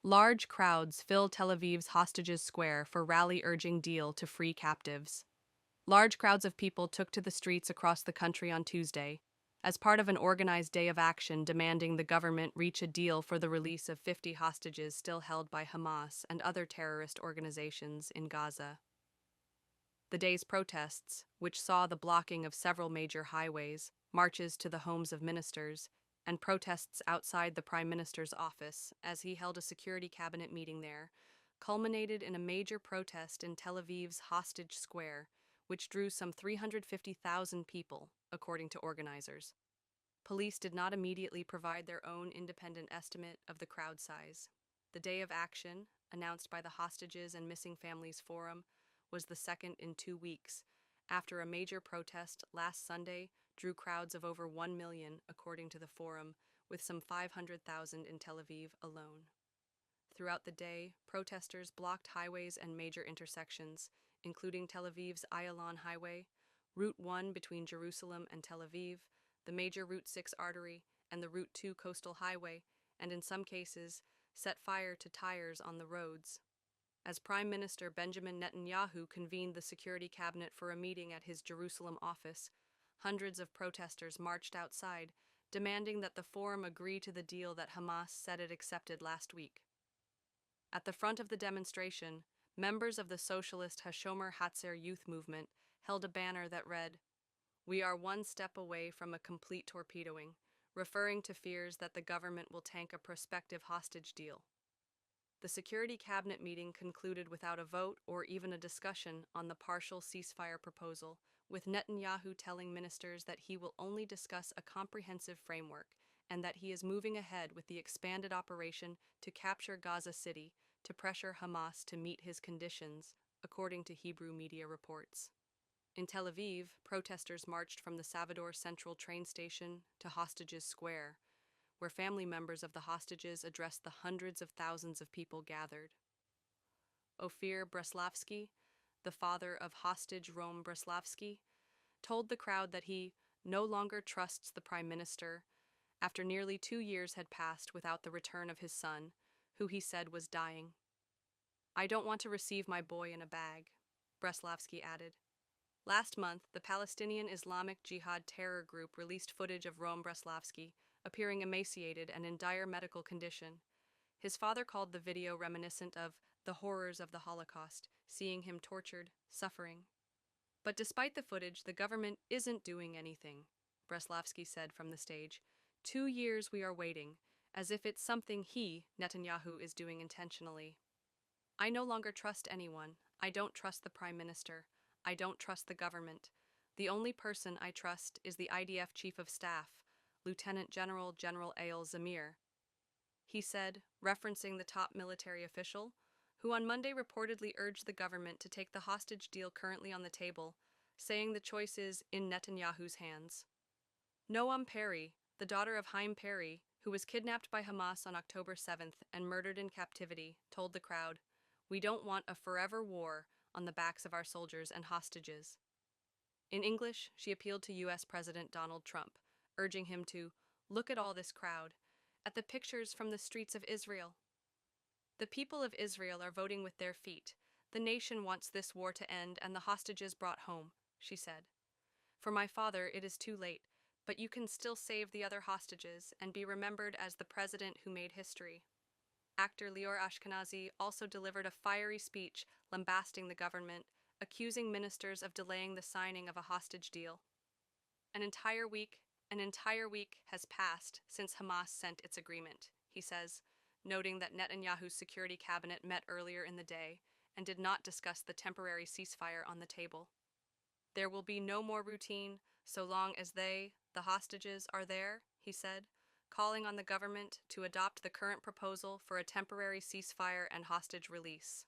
Large crowds fill Tel Aviv's Hostages Square for rally urging deal to free captives. Large crowds of people took to the streets across the country on Tuesday as part of an organized day of action demanding the government reach a deal for the release of 50 hostages still held by Hamas and other terrorist organizations in Gaza. The day's protests, which saw the blocking of several major highways, marches to the homes of ministers, and protests outside the Prime Minister's office as he held a security cabinet meeting there, culminated in a major protest in Tel Aviv's Hostage Square, which drew some 350,000 people, according to organizers. Police did not immediately provide their own independent estimate of the crowd size. The day of action, announced by the Hostages and Missing Families Forum, was the second in 2 weeks, after a major protest last Sunday drew crowds of over 1 million, according to the forum, with some 500,000 in Tel Aviv alone. Throughout the day, protesters blocked highways and major intersections, including Tel Aviv's Ayalon Highway, Route 1 between Jerusalem and Tel Aviv, the major Route 6 artery, and the Route 2 coastal highway, and in some cases, set fire to tires on the roads. As Prime Minister Benjamin Netanyahu convened the security cabinet for a meeting at his Jerusalem office, hundreds of protesters marched outside, demanding that the forum agree to the deal that Hamas said it accepted last week. At the front of the demonstration, members of the socialist Hashomer Hatzer youth movement held a banner that read, "We are one step away from a complete torpedoing," referring to fears that the government will tank a prospective hostage deal. The Security Cabinet meeting concluded without a vote or even a discussion on the partial ceasefire proposal, with Netanyahu telling ministers that he will only discuss a comprehensive framework and that he is moving ahead with the expanded operation to capture Gaza City to pressure Hamas to meet his conditions, according to Hebrew media reports. In Tel Aviv, protesters marched from the Salvador Central train station to Hostages Square, where family members of the hostages addressed the hundreds of thousands of people gathered. Ofir Breslavsky, the father of hostage Rom Breslavsky, told the crowd that he no longer trusts the prime minister after nearly 2 years had passed without the return of his son, who he said was dying. "I don't want to receive my boy in a bag," Breslavsky added. Last month, the Palestinian Islamic Jihad terror group released footage of Rom Breslavsky, appearing emaciated and in dire medical condition. His father called the video reminiscent of the horrors of the Holocaust, seeing him tortured, suffering. But despite the footage, the government isn't doing anything, Breslavsky said from the stage. 2 years we are waiting, as if it's something he, Netanyahu, is doing intentionally. "I no longer trust anyone. I don't trust the prime minister. I don't trust the government. The only person I trust is the IDF Chief of Staff, Lieutenant General Eyal Zamir," he said, referencing the top military official, who on Monday reportedly urged the government to take the hostage deal currently on the table, saying the choice is in Netanyahu's hands. Noam Perry, the daughter of Haim Perry, who was kidnapped by Hamas on October 7th and murdered in captivity, told the crowd, "We don't want a forever war on the backs of our soldiers and hostages." In English, she appealed to U.S. President Donald Trump, urging him to look at all this crowd, at the pictures from the streets of Israel. "The people of Israel are voting with their feet. The nation wants this war to end and the hostages brought home," she said. "For my father, it is too late, but you can still save the other hostages and be remembered as the president who made history." Actor Lior Ashkenazi also delivered a fiery speech lambasting the government, accusing ministers of delaying the signing of a hostage deal. An entire week has passed since Hamas sent its agreement," he says, noting that Netanyahu's security cabinet met earlier in the day and did not discuss the temporary ceasefire on the table. "There will be no more routine so long as the hostages, are there," he said, calling on the government to adopt the current proposal for a temporary ceasefire and hostage release.